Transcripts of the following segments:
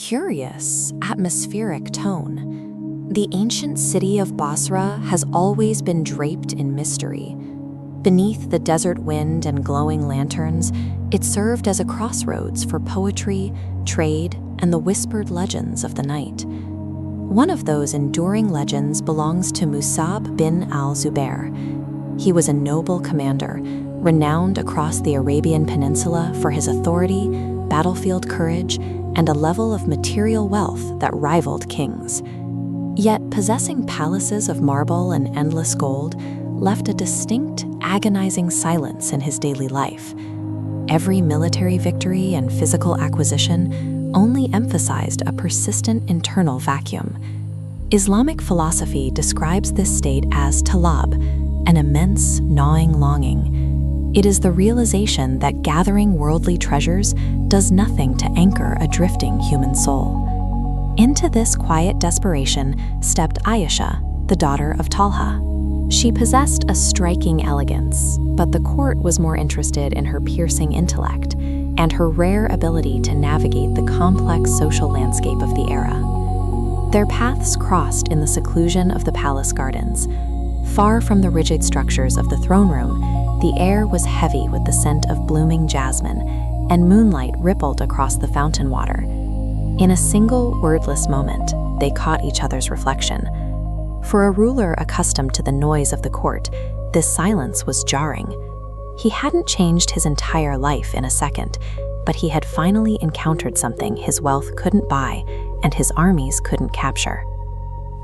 curious, atmospheric tone. The ancient city of Basra has always been draped in mystery. Beneath the desert wind and glowing lanterns, it served as a crossroads for poetry, trade, and the whispered legends of the night. One of those enduring legends belongs to Musab ibn al-Zubayr. He was a noble commander, renowned across the Arabian Peninsula for his authority, battlefield courage, and a level of material wealth that rivaled kings. Yet possessing palaces of marble and endless gold left a distinct, agonizing silence in his daily life. Every military victory and physical acquisition only emphasized a persistent internal vacuum. Islamic philosophy describes this state as talab, an immense, gnawing longing. It is the realization that gathering worldly treasures does nothing to anchor a drifting human soul. Into this quiet desperation stepped Aisha, the daughter of Talha. She possessed a striking elegance, but the court was more interested in her piercing intellect and her rare ability to navigate the complex social landscape of the era. Their paths crossed in the seclusion of the palace gardens. Far from the rigid structures of the throne room, the air was heavy with the scent of blooming jasmine, and moonlight rippled across the fountain water. In a single, wordless moment, they caught each other's reflection. For a ruler accustomed to the noise of the court, this silence was jarring. He hadn't changed his entire life in a second, but he had finally encountered something his wealth couldn't buy and his armies couldn't capture.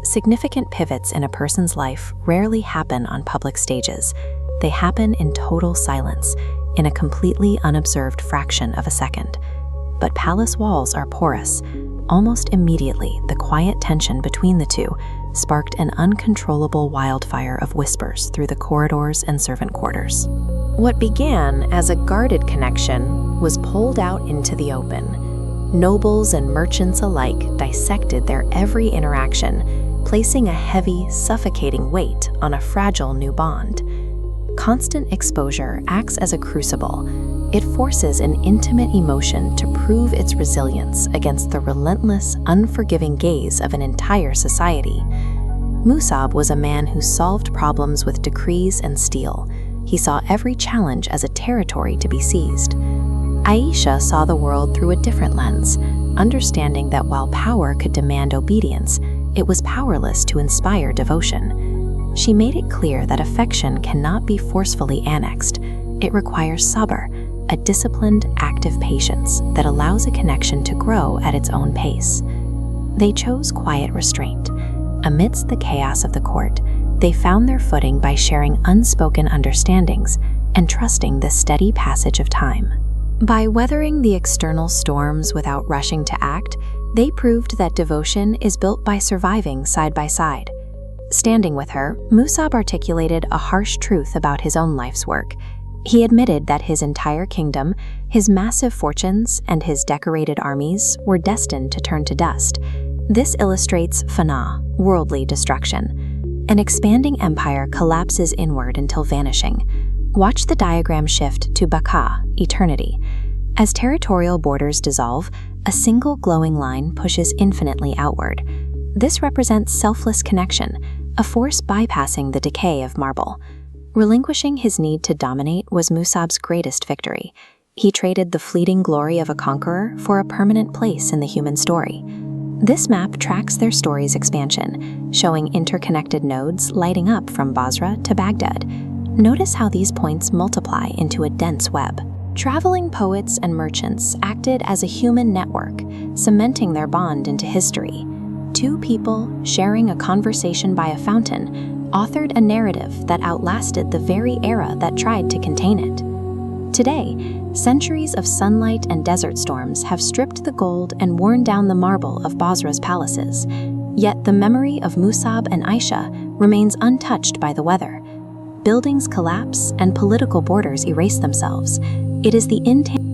Significant pivots in a person's life rarely happen on public stages. They happen in total silence, in a completely unobserved fraction of a second. But palace walls are porous. Almost immediately, the quiet tension between the two sparked an uncontrollable wildfire of whispers through the corridors and servant quarters. What began as a guarded connection was pulled out into the open. Nobles and merchants alike dissected their every interaction, placing a heavy, suffocating weight on a fragile new bond. Constant exposure acts as a crucible. It forces an intimate emotion to prove its resilience against the relentless, unforgiving gaze of an entire society. Musab was a man who solved problems with decrees and steel. He saw every challenge as a territory to be seized. Aisha saw the world through a different lens, understanding that while power could demand obedience, it was powerless to inspire devotion. She made it clear that affection cannot be forcefully annexed. It requires sabr, a disciplined, active patience that allows a connection to grow at its own pace. They chose quiet restraint. Amidst the chaos of the court, they found their footing by sharing unspoken understandings and trusting the steady passage of time. By weathering the external storms without rushing to act, they proved that devotion is built by surviving side by side. Standing with her, Musab articulated a harsh truth about his own life's work. He admitted that his entire kingdom, his massive fortunes, and his decorated armies were destined to turn to dust. This illustrates fana, worldly destruction. An expanding empire collapses inward until vanishing. Watch the diagram shift to baqa, eternity. As territorial borders dissolve, a single glowing line pushes infinitely outward. This represents selfless connection, a force bypassing the decay of marble. Relinquishing his need to dominate was Musab's greatest victory. He traded the fleeting glory of a conqueror for a permanent place in the human story. This map tracks their story's expansion, showing interconnected nodes lighting up from Basra to Baghdad. Notice how these points multiply into a dense web. Traveling poets and merchants acted as a human network, cementing their bond into history. Two people sharing a conversation by a fountain authored a narrative that outlasted the very era that tried to contain it. Today, centuries of sunlight and desert storms have stripped the gold and worn down the marble of Basra's palaces. Yet the memory of Musab and Aisha remains untouched by the weather. Buildings collapse and political borders erase themselves. It is the intangible